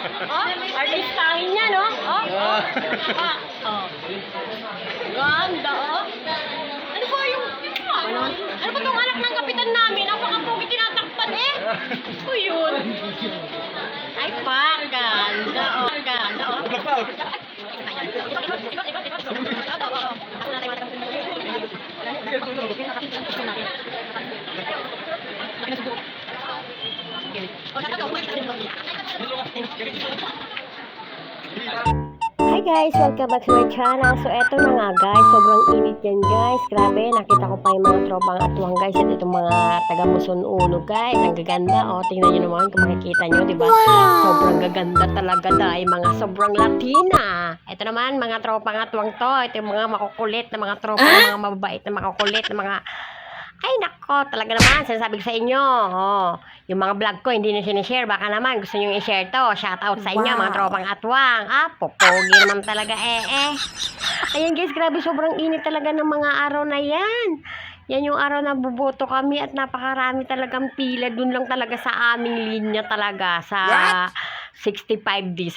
Oh, artistahin niya, no? Oh, oh. Oh. Ganda, oh. Ano ba yung... Ano ba tong anak ng kapitan namin? Napakapugi tinatakpan eh. O yun. Ay, pa. Ganda, oh. Ganda, oh. Hi guys! Welcome back to my channel. So eto na nga guys, sobrang init yan guys. Grabe, nakita ko pa yung mga tropang atwang guys. At itong mga taga Muson Uno guys. Ang gaganda, oh. Tingnan nyo naman kung makikita nyo, diba? Sobrang gaganda talaga dahil mga sobrang Latina. Ito naman, mga tropang atwang to. Ito yung mga makukulit na mga tropa, mga mababait na makukulit na mga... Ay nako, talaga naman, sinasabi ko sa inyo, oh, yung mga vlog ko hindi nyo sinishare, baka naman gusto nyo i-share to, shout out sa inyo, mga tropang atwang, popogi naman talaga, Ayan guys, grabe, sobrang init talaga ng mga araw na yan. Yan yung araw na buboto kami at napakarami talagang pila, dun lang talaga sa aming linya talaga, sa 65D,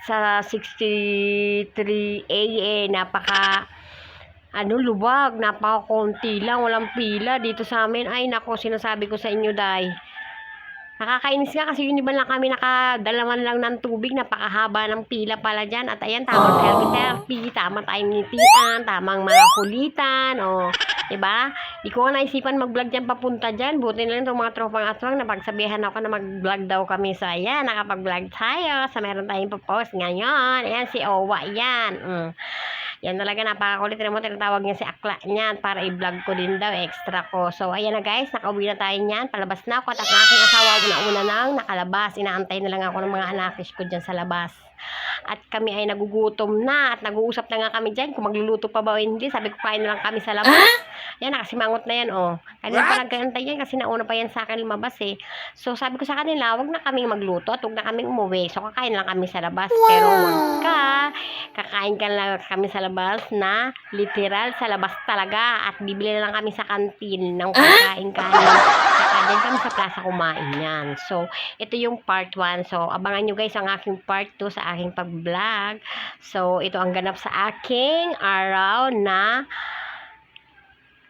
sa 63A, luwag, napaka-konti lang, walang pila dito sa amin. Ay nako, sinasabi ko sa inyo day, nakakainis nga kasi yun, di ba lang kami nakadalaman lang ng tubig, napakahaba ng pila pala dyan. At ayan, tamang therapy, tama tayong ngitian, tamang mga kulitan, diba? Di ko nga naisipan mag-vlog dyan papunta dyan, buti na lang itong mga tropang atwang, napagsabihan ako na mag-vlog daw kami. So ayan, nakapag-vlog tayo, sa meron tayong post ngayon. Ayan, si Owa yan. Yan talaga, napakakulit. Mo tinatawag niya si Akla niyan para i-vlog ko din daw, extra ko. So ayan na guys, nakauwi na tayo niyan, palabas na ako at ang aking asawa una nang nakalabas. Inaantay na lang ako ng mga anakis ko dyan sa labas. At kami ay nagugutom na at nag-uusap na nga kami dyan kung magluluto pa ba o hindi. Sabi ko, kain na lang kami sa labas. Yan, nakasimangot na yan, oh. Kanina pa nagkantay yan kasi nauna pa yan sa akin lumabas eh. So sabi ko sa kanila, wag na kaming magluto at wag na kaming umuwi. So kakain lang kami sa labas. Pero wag ka, kakain ka lang kami sa labas na literal sa labas talaga. At bibili na lang kami sa kantin ng pagkain-kain. Saka din kami sa plaza kumain yan. So ito yung part 1. So abangan nyo guys ang aking part 2 sa aking pag-vlog. So ito ang ganap sa aking araw na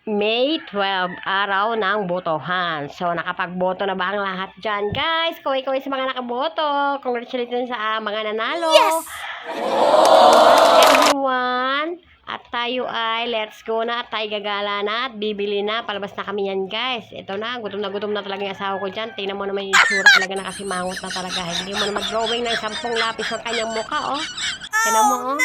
May 12, araw ng botohan. So, nakapagboto na ba ang lahat dyan? Guys, kaway-kaway sa mga nakaboto. Congratulations sa mga nanalo. Yes! Congrats everyone. At tayo ay, let's go na. At tayo gagala na at bibili na. Palabas na kami yan, guys. Ito na gutom na talaga yung asawa ko dyan. Tingnan mo naman yung itsura talaga na kasi mangot na talaga. Hindi mo naman drawing ng 10 lapis ng kanyang mukha, oh. Tingnan mo, oh.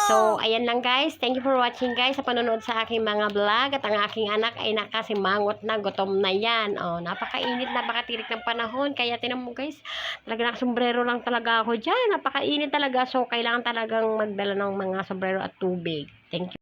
So, ayan lang guys. Thank you for watching guys sa panonood sa aking mga vlog. At ang aking anak ay nakasimangot na, gutom na yan. Napakainit, napakatirik ng panahon. Kaya tinan mo guys, talaga nakasombrero lang talaga ako dyan. Napakainit talaga. So, kailangan talagang magdala ng mga sombrero at tubig. Thank you.